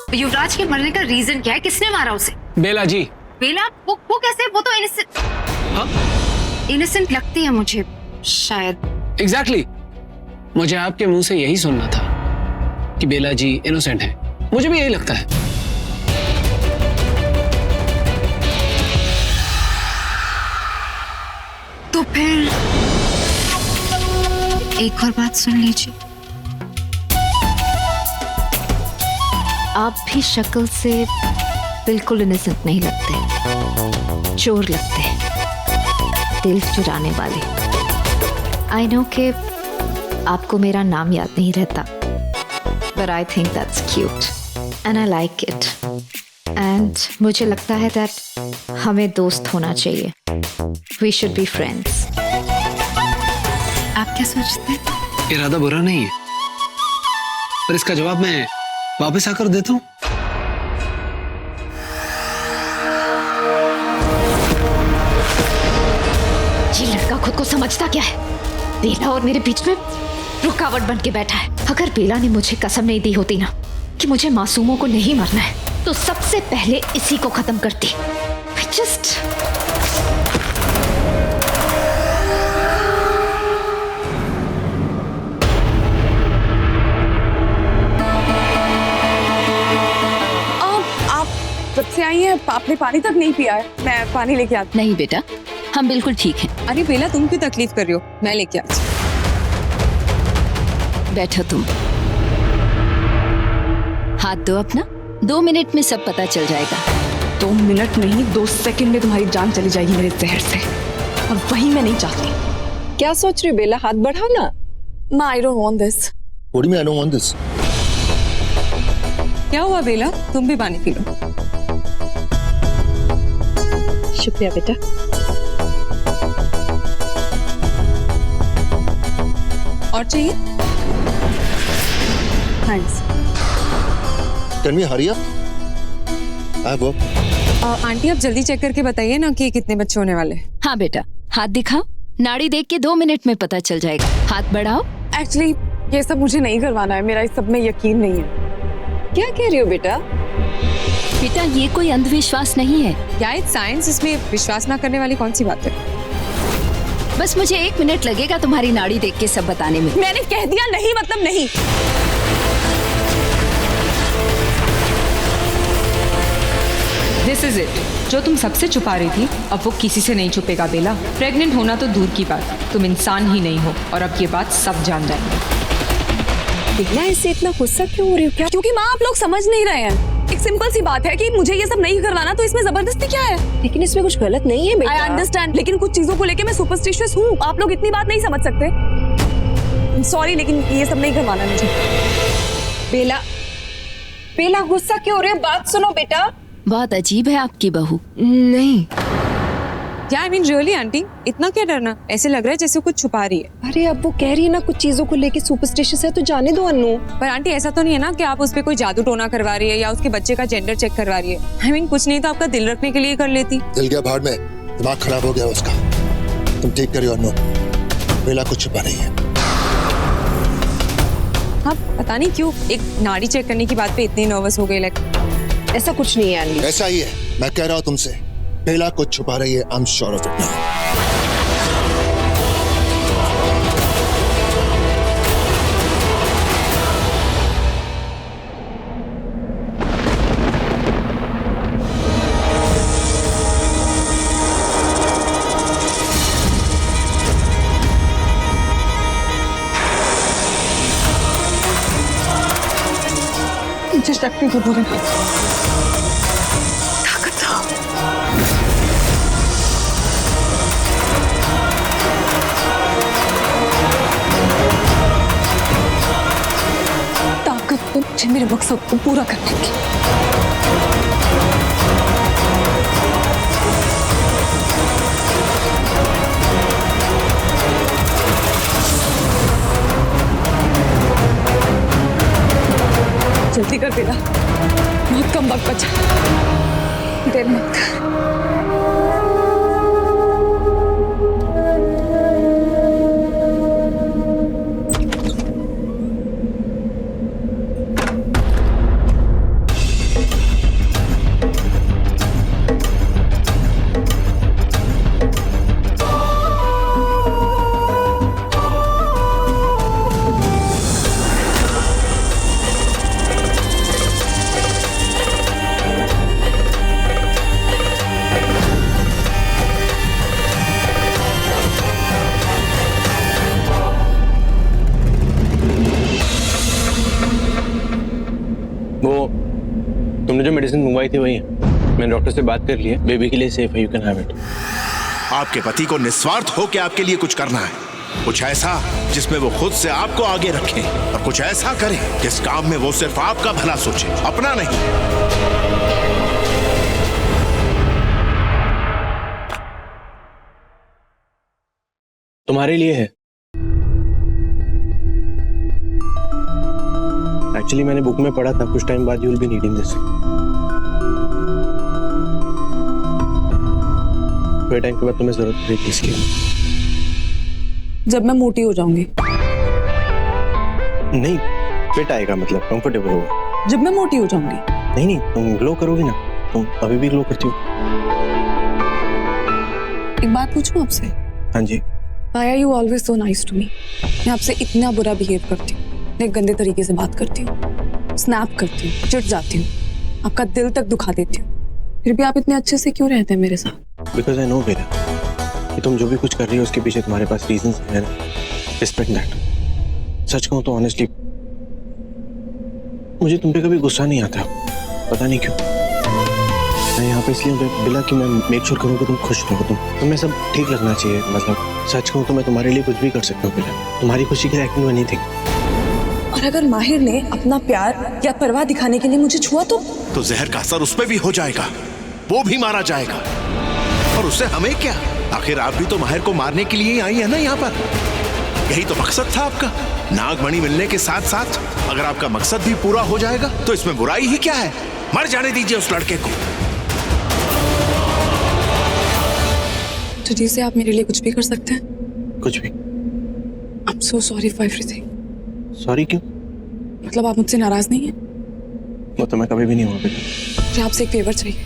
युवराज के मरने का रीजन क्या है? किसने मारा उसे? बेला जी। बेला? वो कैसे? वो तो इनोसेंट। हाँ? इनोसेंट लगती है मुझे शायद। एग्जैक्टली मुझे आपके मुंह से यही सुनना था कि बेला जी इनोसेंट है। मुझे भी यही लगता है। तो फिर एक और बात सुन लीजिए, आप भी शक्ल से बिल्कुल इनोसेंट नहीं लगते, चोर लगते हैं, दिल चुराने वाले। आई नो कि आपको मेरा नाम याद नहीं रहता, but I think that's cute and I like it and मुझे लगता है that हमें दोस्त होना चाहिए। We should be friends। आप क्या सोचते हैं? इरादा बुरा नहीं है, पर इसका जवाब मैं वापस आकर देता हूँ। ये लड़का खुद को समझता क्या है? बेला और मेरे बीच में रुकावट बन के बैठा है। अगर बेला ने मुझे कसम नहीं दी होती ना कि मुझे मासूमों को नहीं मारना है, तो सबसे पहले इसी को खत्म करती। आप जब से आई हैं आपने पानी तक नहीं पिया है। मैं पानी लेके आती। नहीं बेटा, हम बिल्कुल ठीक हैं। अरे बेला, तुम क्यों तकलीफ कर रही हो? मैं लेके आती। बैठो तुम, हाथ दो अपना। 2 मिनट में सब पता चल जाएगा। 2 मिनट नहीं, 2 सेकंड में तुम्हारी जान चली जाएगी मेरे जहर से, और वही मैं नहीं चाहती। क्या सोच रही हो बेला? हाथ बढ़ाओ ना। माँ, I don't want this। What do you mean I don't want this? क्या हुआ बेला? तुम भी पानी पी लो। शुक्रिया बेटा। और चाहिए? Thanks. Can we hurry up? I have work. Aunty, आप जल्दी चेक करके बताइए ना कि कितने बच्चे होने वाले। हाँ बेटा, हाथ दिखाओ। नाड़ी देख के 2 मिनट में पता चल जाएगा। हाथ बढ़ाओ। एक्चुअली ये सब मुझे नहीं करवाना है, मेरा इस सब में यकीन नहीं है। क्या कह रही हो बेटा? बेटा, ये कोई अंधविश्वास नहीं है। क्या इट्स साइंस? इसमें विश्वास ना करने वाली कौन सी बात है? बस मुझे 1 मिनट लगेगा तुम्हारी नाड़ी देख के सब बताने में। मैंने कह दिया नहीं मतलब नहीं। This is it. जो तुम सबसे छुपा रही थी, अब वो किसी से नहीं छुपेगा बेला। प्रेग्नेंट होना तो दूर की बात, तुम इंसान ही नहीं हो, और अब ये बात सब जान जाएंगे। बेला, इससे इतना गुस्सा क्यों हो रही हो? क्या? क्योंकि माँ, आप लोग समझ नहीं रहे हैं। एक सिंपल सी बात है कि मुझे ये सब नहीं करवाना, तो इसमें जबरदस्ती क्या है? लेकिन इसमें कुछ गलत नहीं है बेटा। आई अंडरस्टैंड, लेकिन कुछ चीजों को लेके मैं सुपरस्टिशियस हूँ। आप लोग इतनी बात नहीं समझ सकते। सॉरी, लेकिन ये सब नहीं करवाना मुझे। बेला, बेला गुस्सा क्यों हो रही है? बात सुनो बेटा। बहुत अजीब है आपकी बहू। नहीं। क्या आई मीन रियली आंटी, इतना क्या डरना? ऐसे लग रहा है जैसे कुछ छुपा रही है। अरे अब वो कह रही है ना कुछ चीजों को लेके सुपरस्टिशियस है, तो जाने दो अन्नू। पर आंटी, ऐसा तो नहीं है ना कि आप उस पे कोई जादू टोना करवा रही है या उसके बच्चे का जेंडर चेक करवा रही है? आई मीन कुछ नहीं तो आपका दिल रखने के लिए कर लेती। दिल गया भाड़ में, दिमाग खराब हो गया उसका। तुम ठीक करियो अनु, बेला कुछ छुपा नहीं है। हाँ, पता नहीं क्यों एक नाड़ी चेक करने की बात पे इतनी नर्वस हो गई। लाइक ऐसा कुछ नहीं है अन्नू। ऐसा ही है, मैं कह रहा हूँ तुमसे, बेला कुछ छुपा रही है। I am sure of it now. मुझे शक्ति को पूरी ताकत दो। ताकत दो मुझे मेरे मकसद को पूरा करने की। जल्दी कर बेला, बहुत कम वक्त बचा, देर मत कर। मेडिसिन मंगवाई थी वही है। मैंने डॉक्टर से बात कर ली है, बेबी के लिए सेफ है, यू कैन हैव इट। आपके पति को निस्वार्थ हो के आपके लिए कुछ करना है, कुछ ऐसा जिसमें वो खुद से आपको आगे रखे और कुछ ऐसा करे जिस काम में वो सिर्फ आपका भला सोचे, अपना नहीं। तुम्हारे लिए है। एक्चुअली मैंने बुक में पढ़ा था, कुछ टाइम बाद you will be needing this. थोड़े टाइम के बाद तुम्हें जरूरत पड़ेगी इसकी। जब मैं मोटी हो जाऊंगी। नहीं, फिट आएगा, मतलब कंफर्टेबल होगा। जब मैं मोटी हो जाऊंगी। नहीं नहीं, तुम ग्लो करोगी ना, तुम अभी भी ग्लो करती हो। एक बात पूछूं आपसे? हाँ जी। Why are you always so nice to me? मैं आपसे इतना बुरा बिहेव करती हूँ, एक गंदे तरीके से बात करती हूँ, स्नैप करती हूँ, चिढ़ जाती हूँ, आपका दिल तक दुखा देती हूँ, फिर भी आप इतने अच्छे से क्यों रहते हैं मेरे साथ? Because I know बेटा, कि तुम जो भी कुछ कर रही हो उसके पीछे तुम्हारे पास रीजंस हैं। Respect that. सच कहूँ तो ऑनेस्टली मुझे तुम पे कभी गुस्सा नहीं आता, पता नहीं क्यों। मैं यहाँ पे इसलिए बिला कि मैं मेक श्योर करूँ कि तुम खुश रहो, तुम्हें सब ठीक लगना चाहिए। मतलब सच कहूँ तो मैं तुम्हारे लिए कुछ भी कर सकता हूँ बिला, तुम्हारी खुशी के लिए आई कैन डू एनीथिंग। और अगर माहिर ने अपना प्यार या परवाह दिखाने के लिए मुझे छुआ तो जहर का असर उस पर भी हो जाएगा, वो भी मारा जाएगा। और उससे हमें क्या? आखिर आप भी तो माहिर को मारने के लिए ही आई है ना यहाँ पर। यही तो मकसद था आपका। नागमणि मिलने के साथ साथ अगर आपका मकसद भी पूरा हो जाएगा तो इसमें बुराई ही क्या है? मर जाने दीजिए उस लड़के को। तो जिसे आप मेरे लिए कुछ भी कर सकते हैं? कुछ भी। I'm so sorry for everything. Sorry क्यों? मतलब आप मुझसे नाराज नहीं हैं? वो तो मैं कभी भी नहीं हुआ बेटा। मुझे आपसे एक फेवर चाहिए।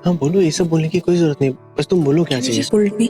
हाँ बोलो, ये सब बोलने की कोई जरूरत नहीं, बस तुम बोलो क्या चाहिए। Just hold me.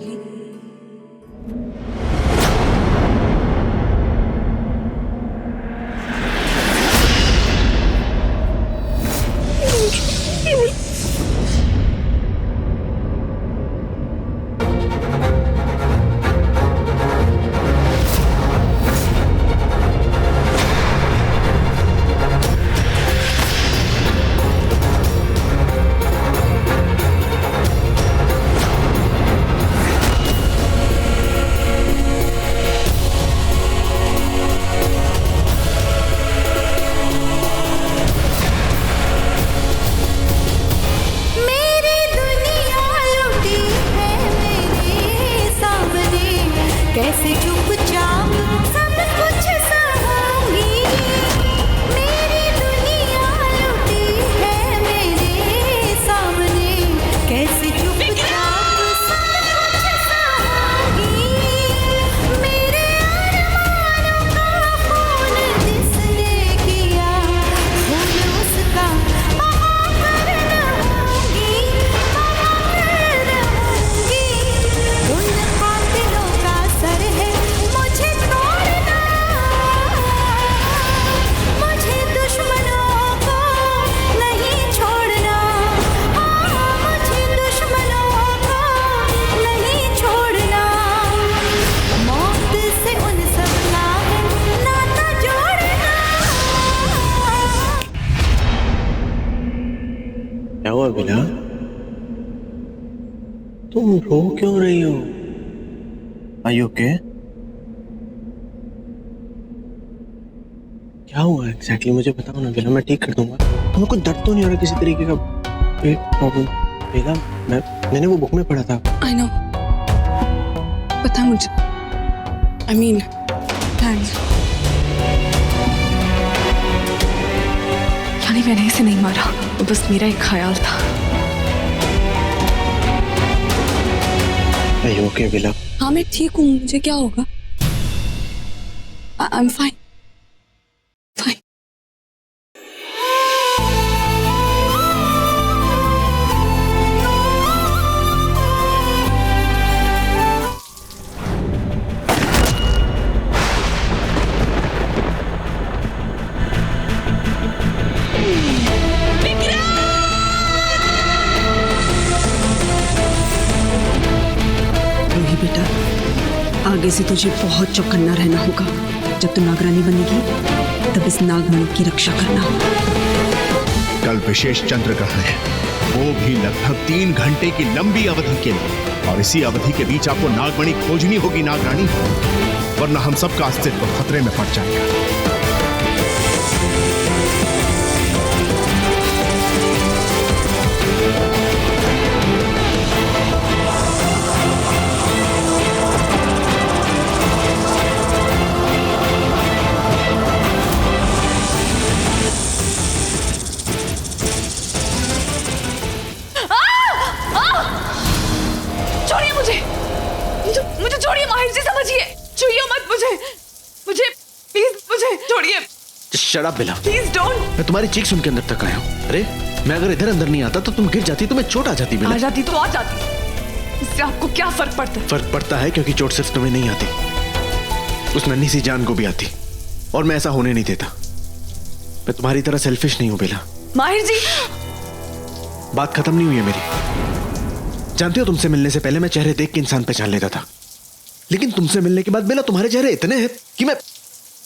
कैसे चुपचाप सब कुछ सहूंगी, मेरी दुनिया लुटी है मेरे सामने, कैसे चुपचाप सब कुछ सहूंगी, मेरे अरमानों का खून जिसने किया, खून उसका बहा कर रहूंगी, उन कातिलों का सर है मुझे तोड़ना, मुझे दुश्मनों को नहीं छोड़ना, मुझे दुश्मनों को नहीं छोड़ना, मौत से उन सब का है नाता जोड़ना। क्या हुआ बिला? तुम रो क्यों रही हो? Are you okay? क्या हुआ एग्जैक्टली मुझे बताओ ना बेला, मैं ठीक कर दूंगा। तुम्हें कुछ दर्द तो नहीं हो रहा किसी तरीके का? पेट प्रॉब्लम? बेला मैंने वो बुक में पढ़ा था। I know. पता है मुझे। I mean, thanks. यानी मैंने इसे नहीं मारा, वो बस मेरा एक ख्याल था। Are you okay बेला? हाँ मैं ठीक हूँ, मुझे क्या होगा? I'm fine. Fine. रोही बेटा, आगे से तुझे बहुत चौकन्ना रहना होगा। जब तू नागरानी बनेगी तब इस नागमणि की रक्षा करना। कल विशेष चंद्र ग्रहण है, वो भी लगभग 3 घंटे की लंबी अवधि के लिए। और इसी अवधि के बीच आपको नागमणि खोजनी होगी नागरानी, वरना हम सबका अस्तित्व खतरे में पड़ जाएगा। छोड़िए मुझे छोड़िए माहिर जी, समझिए, छुइए मत मुझे प्लीज मुझे छोड़िए। Shut up Bella, please don't. मैं तुम्हारी चीख सुन के अंदर तक आया हूँ। अरे मैं अगर इधर अंदर नहीं आता तो तुम गिर जाती, तुम्हें चोट आ जाती। बेला आ जाती तो आ जाती, इससे आपको क्या फर्क पड़ता है? फर्क पड़ता है क्योंकि चोट सिर्फ तुम्हें नहीं आती, उस नन्ही सी जान को भी आती, और मैं ऐसा होने नहीं देता। मैं तुम्हारी तरह सेल्फिश नहीं हूँ बेला। माहिर जी, बात खत्म नहीं हुई है मेरी। जानती हो, तुमसे मिलने से पहले मैं चेहरे देख के इंसान पहचान लेता था, लेकिन तुमसे मिलने के बाद बेला तुम्हारे चेहरे इतने हैं कि मैं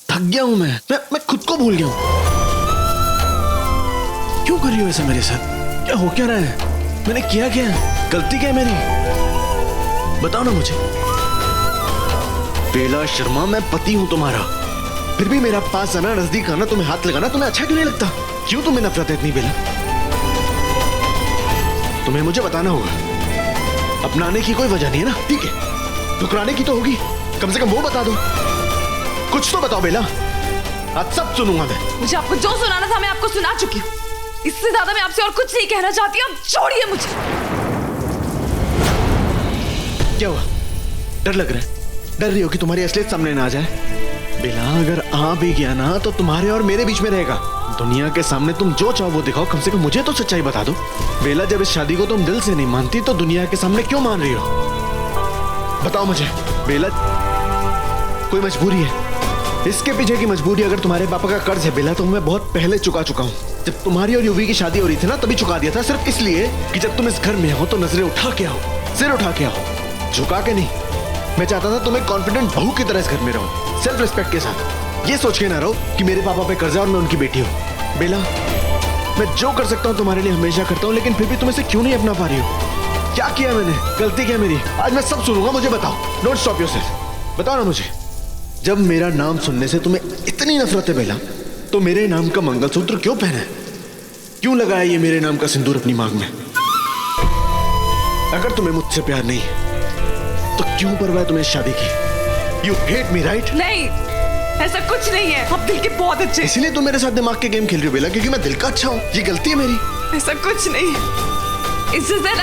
थक गया हूं। मैं खुद को भूल गया हूं। क्यों कर रही हो ऐसा मेरे साथ? क्या हो क्या रहा है? मैंने किया क्या? गलती क्या है मेरी? बताओ ना मुझे। बेला शर्मा, मैं पति हूं तुम्हारा, फिर भी मेरा पास आना, नजदीक आना, तुम्हें हाथ लगाना तुम्हें अच्छा क्यों नहीं लगता? क्यों तुम्हें नफरत है इतनी बेला? तुम्हें मुझे बताना होगा। अपनाने की कोई वजह नहीं है ना, ठीक है, ठुकराने की तो होगी, कम से कम वो बता दो। कुछ तो बताओ बेला, आज सब सुनूंगा मैं। मुझे आपको जो सुनाना था मैं आपको सुना चुकी हूँ, इससे ज्यादा मैं आपसे और कुछ नहीं कहना चाहती। अब छोड़िए मुझे। क्या हुआ? डर लग रहा है? डर रही हो कि तुम्हारी असलियत सामने ना आ जाए? बेला, अगर आ भी गया ना तो तुम्हारे और मेरे बीच में रहेगा। दुनिया के सामने तुम जो चाहो वो दिखाओ, कम से कम मुझे तो सच्चाई बता दो। बेला, जब इस शादी को तुम दिल से नहीं मानती तो दुनिया के सामने क्यों मान रही हो? बताओ मुझे। बेला, कोई मजबूरी है? इसके पीछे की मजबूरी अगर तुम्हारे पापा का कर्ज है बेला, तो मैं बहुत पहले चुका चुका हूँ। जब तुम्हारी और युवी की शादी हो रही थी ना, तभी चुका दिया था, सिर्फ इसलिए कि जब तुम इस घर में हो तो नजरें उठा के आओ, सिर उठा के आओ, झुका के नहीं। मैं चाहता था तुम एक कॉन्फिडेंट बहू की तरह इस घर में रहो, सेल्फ रिस्पेक्ट के साथ। ये सोच के ना रहो कि मेरे पापा पे कर्जा और मैं उनकी बेटी हूँ। बेला, मैं जो कर सकता हूँ तुम्हारे लिए हमेशा करता हूँ, लेकिन फिर भी तुम इसे क्यों नहीं अपना पा रही हो? क्या किया मैंने? गलती क्या मेरी? आज मैं सब सुनूंगा, मुझे बताओ। Don't stop yourself. बताओ ना मुझे। जब मेरा नाम सुनने से तुम्हें इतनी नफरत है बेला, तो मेरे नाम का मंगलसूत्र क्यों पहना है? क्यों लगाया ये मेरे नाम का सिंदूर अपनी मांग में? अगर तुम्हें मुझसे प्यार नहीं है तो क्यों परवाह तुम्हें शादी की? You hate me right? नहीं, ऐसा कुछ नहीं है। आप दिल के बहुत अच्छे। इसीलिए तुम मेरे साथ दिमाग के गेम खेल रही हो बेला, क्योंकि मैं दिल का अच्छा हूँ। ये गलती है मेरी? ऐसा कुछ नहीं है। It's just that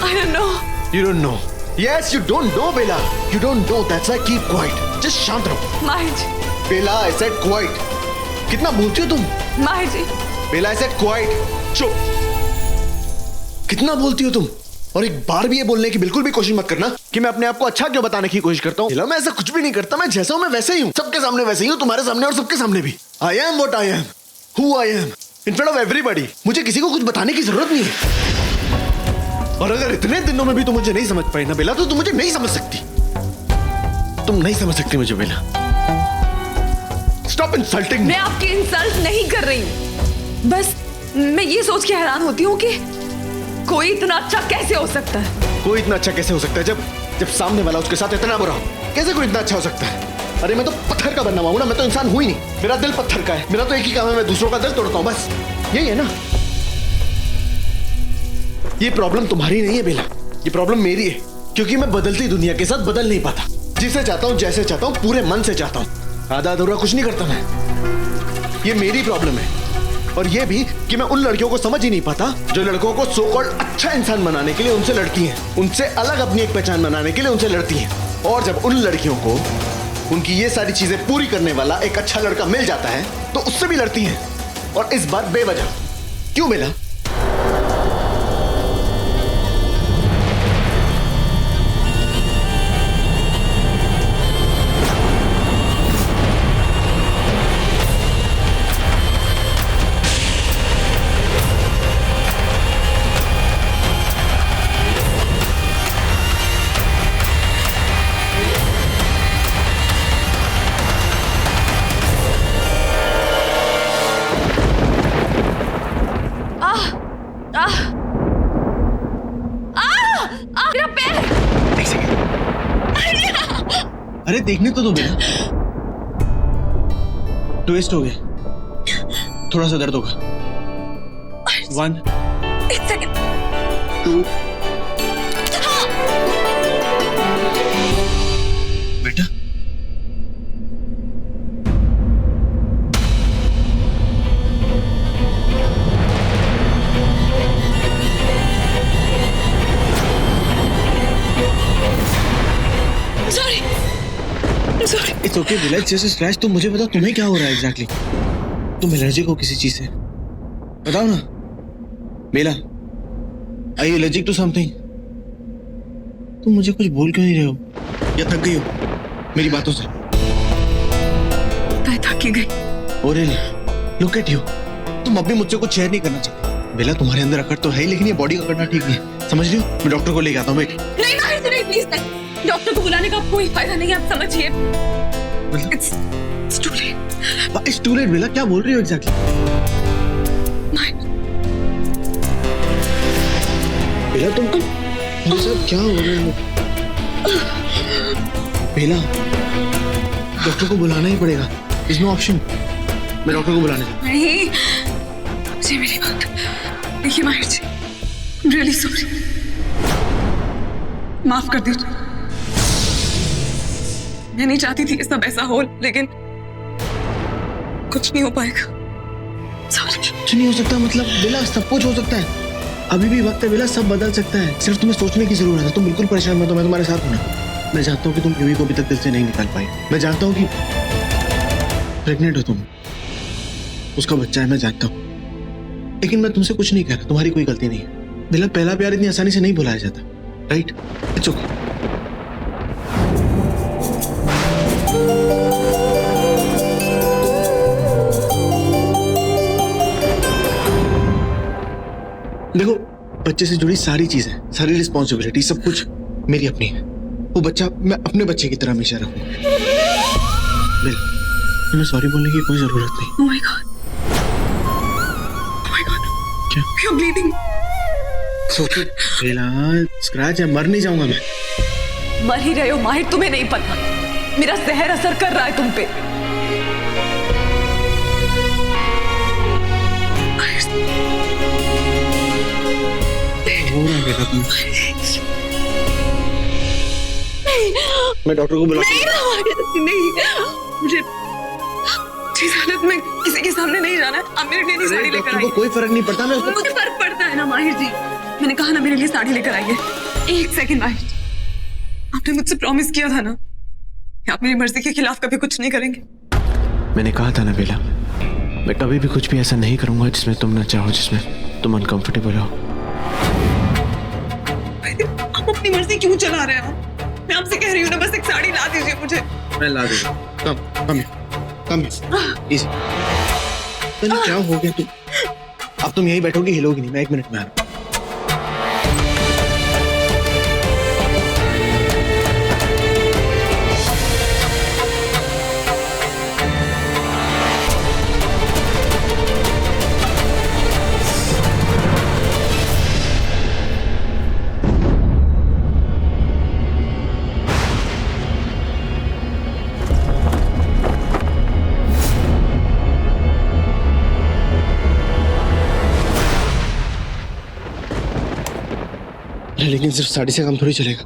I don't know. You don't know. Yes, you don't know, Bella. You don't know. That's why keep quiet. Just शांत रहो। माहिर जी। Bella, I said quiet. कितना बोलती हो तुम? माहिर जी। Bella, I said quiet. चुप। कितना बोलती हो तुम? और एक बार भी ये बोलने की बिल्कुल भी कोशिश मत करना कि मैं अपने आप को अच्छा क्यों बताने की कोशिश करता हूँ। Bella, मैं ऐसा कुछ भी नहीं करता। मैं जैसा हूँ मैं वैसे ही हूँ। सबके सामने वैसे ही हूँ, तुम्हारे सामने और सबके सामने भी। I am what I am. Who I am. In front of everybody. मुझे किसी को कुछ बताने की जरूरत नहीं है। और अगर इतने दिनों में भी तुम मुझे नहीं समझ पाई ना बेला, तो तुम मुझे नहीं समझ सकती। तुम नहीं समझ सकती मुझे बेला। Stop insulting. मैं आपकी इंसल्ट नहीं कर रही हूँ, बस मैं ये सोच के हैरान होती हूँ कि कोई इतना अच्छा कैसे हो सकता है। कोई इतना अच्छा कैसे हो सकता है जब सामने वाला उसके साथ इतना बुरा हो? कैसे कोई इतना अच्छा हो सकता है? अरे मैं तो पत्थर का बनना हूं ना, मैं तो इंसान हुई नहीं। मेरा दिल पत्थर का है। मेरा तो एक ही काम है, मैं दूसरों का दिल तोड़ता हूँ, बस यही है ना। ये प्रॉब्लम तुम्हारी नहीं है बेला, ये प्रॉब्लम मेरी है, क्योंकि मैं बदलती दुनिया के साथ बदल नहीं पाता। जिसे चाहता हूं, जैसे चाहता हूं, पूरे मन से चाहता हूं। आधा अधूरा कुछ नहीं करता मैं। ये मेरी प्रॉब्लम है। और ये भी कि मैं उन लड़कियों को समझ ही नहीं पाता जो लड़कों को सो कॉल्ड अच्छा इंसान बनाने के लिए उनसे लड़ती हैं, उनसे अलग अपनी एक पहचान बनाने के लिए उनसे लड़ती हैं। और जब उन लड़कियों को उनकी ये सारी चीजें पूरी करने वाला एक अच्छा लड़का मिल जाता है तो उससे भी लड़ती हैं, और इस बार बेवजह। क्यों बेला? देखने तो दो बेला। ट्विस्ट हो गया, थोड़ा सा दर्द होगा। 1 एक सेकंड। 2 बेटा सॉरी। इट्स ओके बेला, जैसे स्क्रैच। तुम मुझे बताओ तुम्हें क्या हो रहा है एग्जैक्टली? तुम एलर्जिक हो किसी चीज से? बताओ ना Bela, are you allergic to something? तुम मुझे कुछ बोल क्यों नहीं रहे हो? या थक गई हो मेरी बातों से? मैं थक गई। Oh really? Look at you. तुम अब भी मुझसे कुछ शेयर नहीं करना चाहती। बेला तुम्हारे अंदर अकड़ तो है ही, लेकिन ये बॉडी का करना ठीक नहीं है, समझ रही हो? मैं डॉक्टर को लेके आता हूँ। वेट। नहीं माहिर जी, नहीं प्लीज नहीं। डॉक्टर को बुलाने का कोई फायदा नहीं है, आप समझिए। It's too late. It's too late बेला, क्या बोल रही हो एग्जैक्टली? बेला तुम सब क्या हो रहा है? बेला डॉक्टर को बुलाना ही पड़ेगा, There's no option। मैं डॉक्टर को बुलाने जाऊँ। नहीं, जी मेरी बात देखिए माहिर जी, I'm really sorry। माफ कर दीजिए। मैं नहीं चाहती थी ये सब ऐसा हो, लेकिन कुछ नहीं हो पाएगा। कुछ नहीं हो सकता मतलब? बेला सब कुछ हो सकता है, अभी भी वक्त है बेला, सब बदल सकता है। सिर्फ तुम्हें सोचने की जरूरत है। तुम बिल्कुल परेशान मत हो, मैं तुम्हारे साथ हूं ना। मैं जानता हूँ कि तुम यूवी को अभी तक दिल से नहीं निकाल पाई। मैं जानता हूँ कि प्रेग्नेंट हो तुम, उसका बच्चा है, मैं जानता हूँ। लेकिन मैं तुमसे कुछ नहीं कह रहा, तुम्हारी कोई गलती नहीं है। बेला पहला प्यार इतनी आसानी से नहीं भुलाया जाता, राइट? It's okay. देखो बच्चे से जुड़ी सारी चीजें, सारी रिस्पॉन्सिबिलिटी, सब कुछ मेरी अपनी है। वो बच्चा मैं अपने बच्चे की तरह हमेशा रखूंगा। बिल, तुम्हें सॉरी बोलने की कोई जरूरत नहीं। Oh my God। Oh my God। क्या? You're bleeding। सोचो बेला, स्क्रैच है, मर नहीं जाऊंगा मैं। मर ही रहे हो माहिर, तुम्हें नहीं पता। मेरा जहर असर कर रहा है तुम पे। हो रहा है बेटा तुम? मैं डॉक्टर को बुला। नहीं, मुझे इस हालत में किसी के सामने नहीं जाना है। आप मेरे लिए साड़ी लेकर आइए। कोई फर्क नहीं पड़ता। मैं मुझे फर्क पड़ता है ना माहिर जी, मैंने कहा ना मेरे लिए साड़ी लेकर आइए। एक सेकंड माहिर जी, आपने मुझसे प्रॉमिस किया था ना कि आप मेरी मर्जी के खिलाफ कभी कुछ नहीं करेंगे। मैंने कहा था ना बेला, मैं कभी भी कुछ भी ऐसा नहीं करूंगा जिसमें तुम ना चाहो, जिसमें तुम अनकंफर्टेबल हो। आप अपनी मर्जी क्यों चला रहे हो? मैं आपसे कह रही हूँ ना, बस एक साड़ी ला दीजिए मुझे। मैं ला दूंगा। Come easy. तो क्या हो गया तुम? अब तुम यहीं बैठोगी, हिलोगी नहीं। मैं 1 मिनट में आ रहा हूँ। लेकिन सिर्फ साड़ी से काम थोड़ी चलेगा।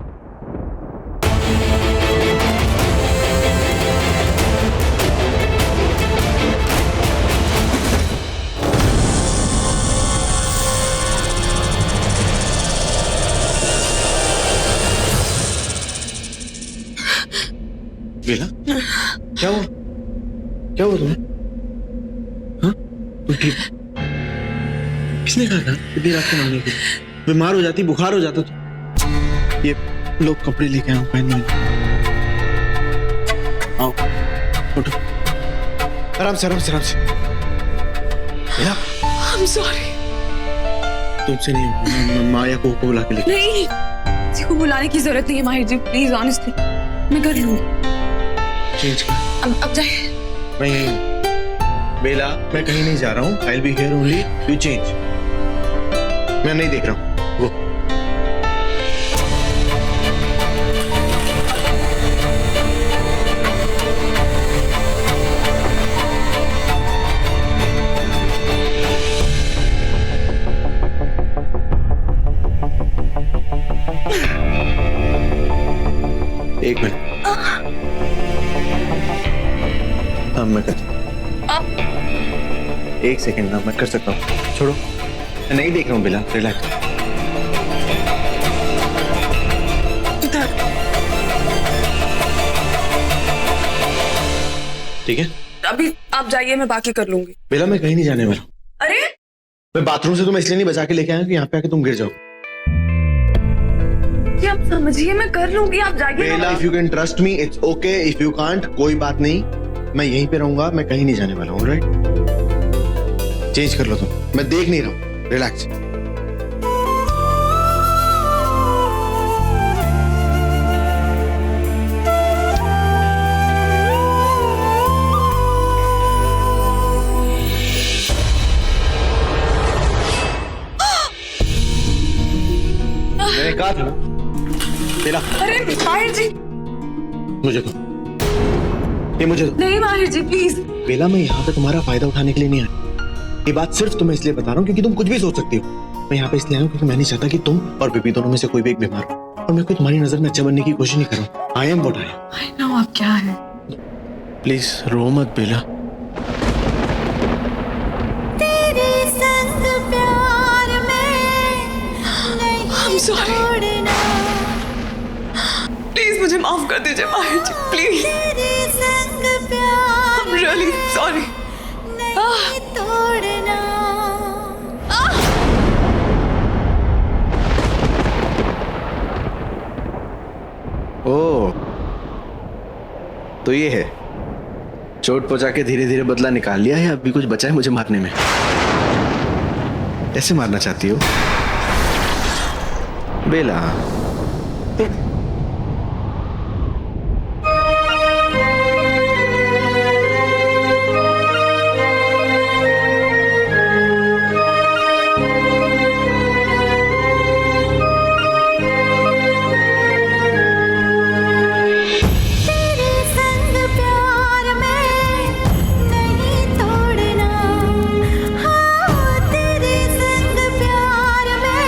बेला क्या हुआ? क्या हुआ तुम्हें? हाँ तुम ठीक? किसने कहा था इतनी रात को मांगने के लिए? बीमार हो जाती, बुखार हो जाता तो। ये लोग कपड़े लेके आओ, पहन लो। आओ उठो, आराम से आराम से आराम से। I'm sorry। तुमसे नहीं, माँ या को बुला के लेके। नहीं, किसी को बुलाने की जरूरत नहीं है माहिर जी, प्लीज ऑनेस्टली मैं कर लूंगी। चेंज कर। अब जाइए। मैं यहीं हूँ बेला, मैं कहीं नहीं जा रहा हूँ। I'll be here only, you change। मैं नहीं देख रहा हूँ। Go। एक सेकेंड ना, मैं कर सकता हूँ, छोड़ो, मैं नहीं देख रहा हूँ बेला, रिलैक्स। ठीक है, अभी आप जाइए, मैं बाकी कर लूंगी। बेला मैं कहीं नहीं जाने वाला। अरे मैं बाथरूम से तुम्हें इसलिए नहीं बचा के लेके आया कि यहाँ पे आके तुम गिर जाओ। ये आप समझिए, मैं कर लूंगी, आप जाइए। Bela, if you can trust me it's okay, if you can't कोई बात नहीं, मैं यहीं पे रहूंगा, मैं कहीं नहीं जाने वाला हूँ। राइट, चेंज कर लो तुम, मैं देख नहीं रहा हूँ, रिलैक्स। मैंने कहा था ना बेला। अरे माहिर जी, मुझे दो, ये मुझे दो। नहीं माहिर जी प्लीज। बेला, मैं यहाँ पे तुम्हारा फायदा उठाने के लिए नहीं आया, ये बात सिर्फ तुम्हें इसलिए बता रहा हूँ क्योंकि तुम कुछ भी सोच सकती हो। मैं यहाँ पे इसलिए आया हूँ क्योंकि मैं नहीं चाहता कि तुम और बेबी दोनों में से कोई भी एक बीमार हो, और मैं कोई तुम्हारी नजर में अच्छा बनने की कोशिश नहीं कर रहा हूँ। I am what I am. I know आप क्या है। प्लीज रो मत बेला। तेरे संग प्यार में नहीं छोड़ना। प्लीज मुझे माफ कर दीजिए माहिर जी, प्लीज। तेरे संग प्यार I'm really sorry. नहीं तोड़ना। ओ, तो ये है, चोट पहुंचा के धीरे धीरे बदला निकाल लिया है, अभी कुछ बचा है मुझे मारने में? ऐसे मारना चाहती हो बेला? तेरे संग प्यार में नहीं तोड़ना। हाँ, तेरे संग प्यार में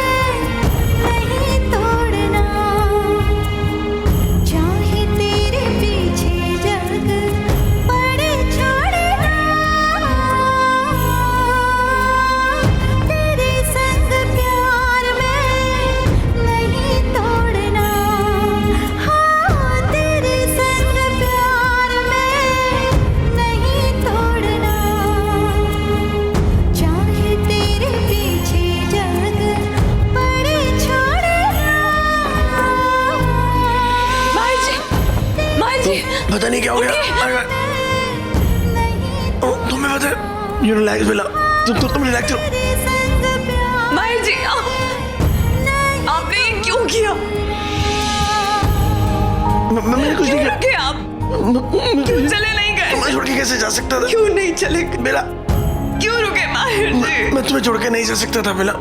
नहीं तोड़ना। चाहे तेरे पीछे जग पड़े छोड़ना। तेरे संग प्यार में नहीं तोड़ना। हाँ, तेरे संग प्यार में नहीं तोड़ना। चाहे तेरे पीछे जग पड़े छोड़ना। माहिर जी, पता नहीं क्या हो गया, तुम्हें पता है, यू रिलैक्स बेला, तुम रिलैक्स रहो। तेरे संग प्यार माहिर जी, आपने ये क्यों किया? मैंने कुछ नहीं किया। रुके आप, क्यों चले नहीं गए? मैं छोड़ के कैसे जा सकता था क्यों नहीं चले बेला? क्यों रुके माहिर जी? मैं तुम्हें छोड़ के नहीं जा सकता था बेला,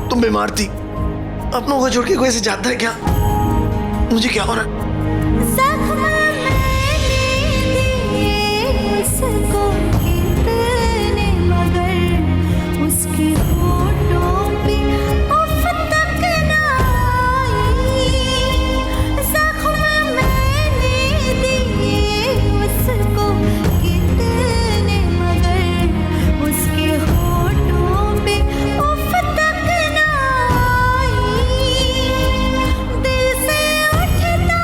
तुम बीमार थी। अपनों को छोड़ के कोई ऐसे जाता है क्या? मुझे क्या हो रहा है? जख्म मैंने दिए उसको कितने, मगर उसके होठों पे उफ तक ना आई। जख्म मैंने दिए उसको कितने, मगर उसके होठों पे उफ तक ना आई। दिल से उठता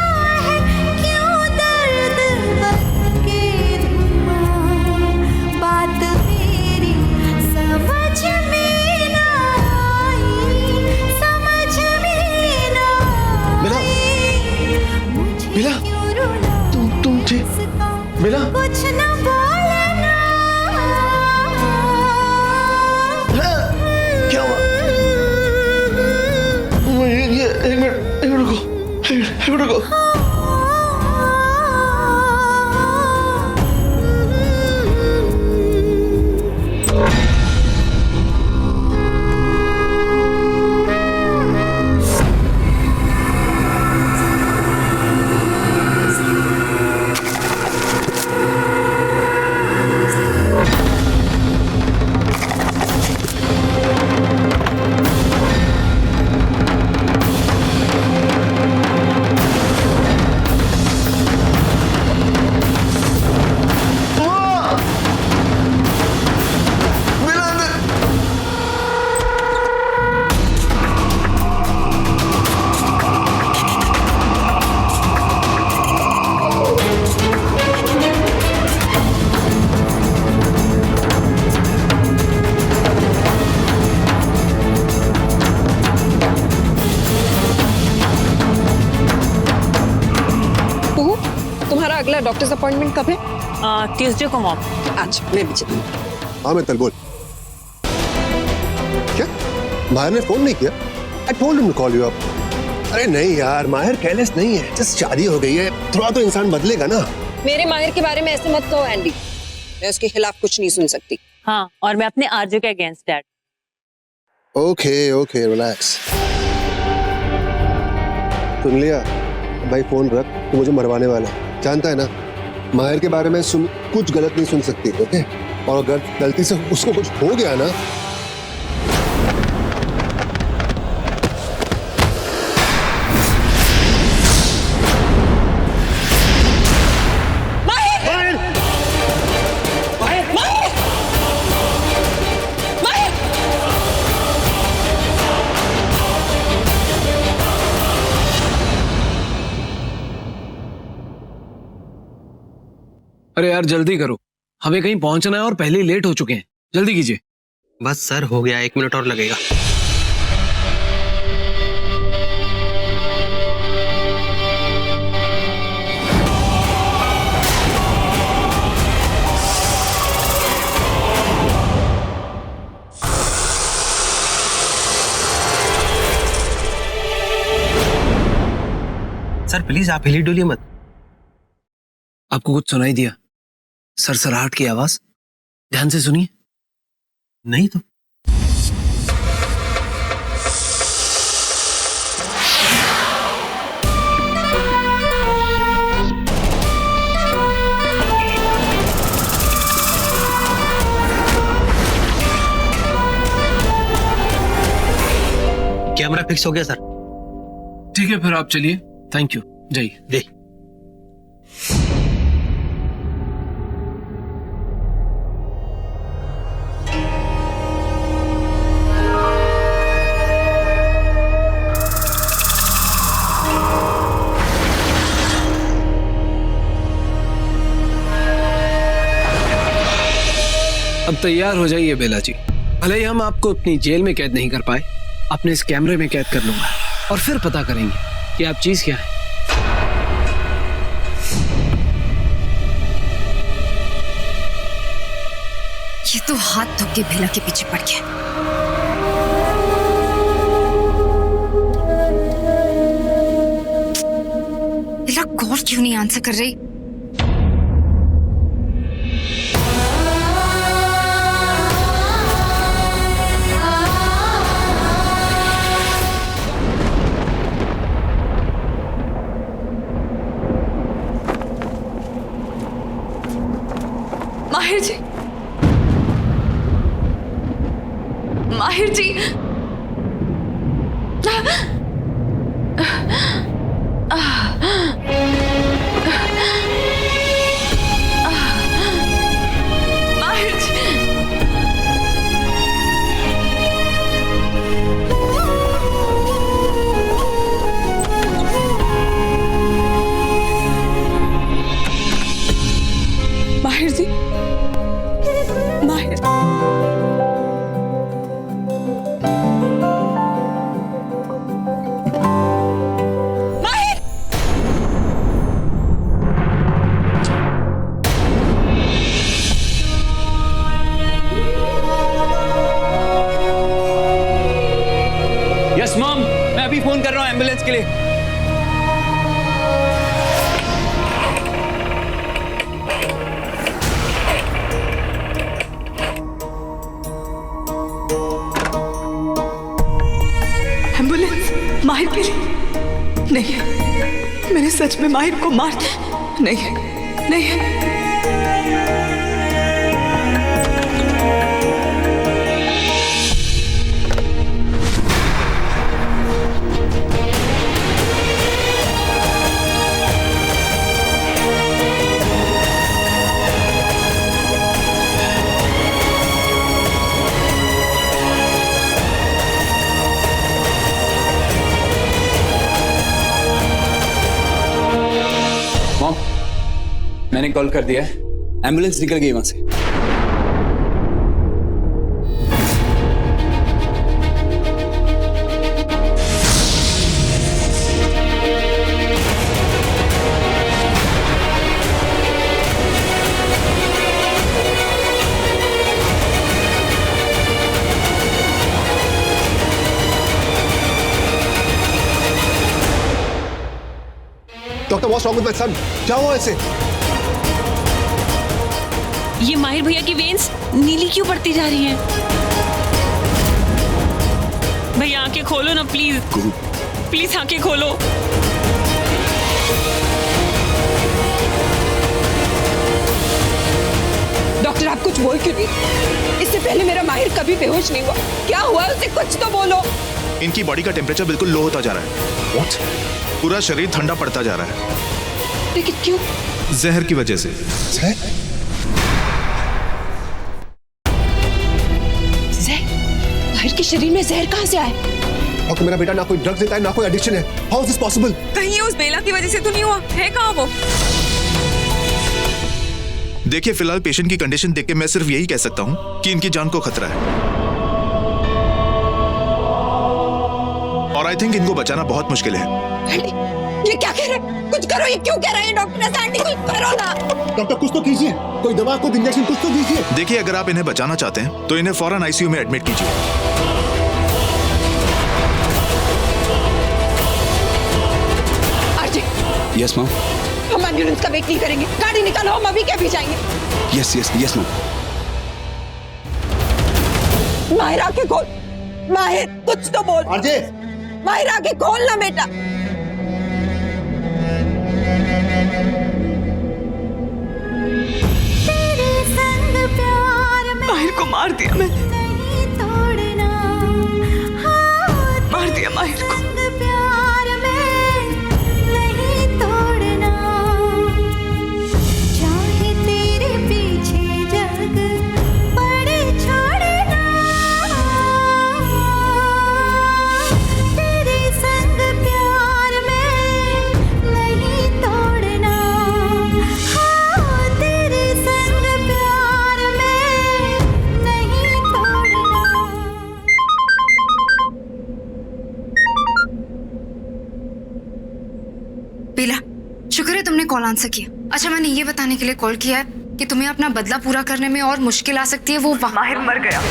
डॉक्टर्स अपॉइंटमेंट कब है? ट्यूसडे को मॉम। अच्छा मैं भी चलूँ। हाँ मित्तल बोल। क्या माहिर ने फोन नहीं किया? I told him to call you up. अरे नहीं यार, माहिर केयरलेस नहीं है, जस्ट शादी हो गई है, थोड़ा तो इंसान बदलेगा ना। मेरे माहिर के बारे में ऐसे मत कहो एंडी, मैं उसके खिलाफ कुछ नहीं सुन सकती। हाँ, और मैं अपने आरजे के against dad. Okay okay relax. सुन लिया भाई, फोन रख, तो मुझे मरवाने वाला है, जानता है ना। माहिर के बारे में कुछ गलत नहीं सुन सकती, ओके? और अगर गलती से उसको कुछ हो गया ना, अरे यार जल्दी करो, हमें कहीं पहुंचना है और पहले ही लेट हो चुके हैं, जल्दी कीजिए। बस सर हो गया, 1 मिनट और लगेगा। सर प्लीज आप हिली डुलिए मत। आपको कुछ सुनाई दिया? सरसराहट की आवाज, ध्यान से सुनिए। नहीं तो कैमरा फिक्स हो गया सर। ठीक है फिर आप चलिए, थैंक यू, जाइए। दे अब तैयार हो जाइए बेला जी, भले ही हम आपको अपनी जेल में कैद नहीं कर पाए, अपने इस कैमरे में कैद कर लूंगा और फिर पता करेंगे कि आप चीज क्या है। ये तो हाथ धो के बेला के पीछे पड़ गया। बेला कॉल क्यों नहीं आंसर कर रही? माहिर जी, माहिर जी, माहिर जी, माहिर जी, माहिर, माहिर, यस मॉम, मैं अभी फोन कर रहा हूँ एम्बुलेंस के लिए। एम्बुलेंस माहिर के लिए? नहीं, मैंने सच में माहिर को मार दिया। नहीं, नहीं, मॉम, मैंने कॉल कर दिया है, एम्बुलेंस निकल गई वहां से। Doctor what's wrong with my son? क्या हुआ इसे? ये माहिर भैया की वेन्स नीली क्यों पड़ती जा रही हैं? भैया आंखें खोलो ना प्लीज, प्लीज आंखें खोलो। डॉक्टर आप कुछ बोल क्यों नहीं? इससे पहले मेरा माहिर कभी बेहोश नहीं हुआ। क्या हुआ उसे, कुछ तो बोलो। इनकी बॉडी का टेम्परेचर बिल्कुल लो होता जा रहा है। What? पूरा शरीर ठंडा पड़ता जा रहा है। लेकिन क्यों? जहर की वजह से। जहर? माहिर के शरीर में जहर कहाँ से आया? डॉक्टर मेरा बेटा ना कोई ड्रग्स लेता है ना कोई एडिक्शन है। How is this possible? कहीं ये उस बेला की वजह से तो नहीं हुआ? है कहाँ वो? देखिए फिलहाल पेशेंट की कंडीशन देख के मैं सिर्फ यही कह सकता हूँ कि इनकी जान को खतरा है और आई थिंक इनको बचाना बहुत मुश्किल है। ये क्या कह रहे हैं? कुछ करो, ये क्यों कह रहे हैं डॉक्टर? आंटी कुछ करो ना। डॉक्टर कुछ तो कीजिए, कोई दवा कोई इंजेक्शन कुछ तो दीजिए। देखिए अगर आप इन्हें बचाना चाहते हैं तो इन्हें फौरन आईसीयू में एडमिट कीजिए। आरजे। Yes ma'am. हम एम्बुलेंस का वेट नहीं करेंगे, गाड़ी निकालो, हम अभी क्या भी जाएंगे। Yes yes yes ma'am. माहिर आंखें खोल, माहिर कुछ तो बोल। आरजे। माहिर आंखें खोल ना बेटा। माहिर को मार दिया मैं, मार दिया माहिर को। बेला, शुक्र है तुमने कॉल आंसर किया। अच्छा मैंने ये बताने के लिए कॉल किया है कि तुम्हें अपना बदला पूरा करने में और मुश्किल आ सकती है। वो माहिर मर गया।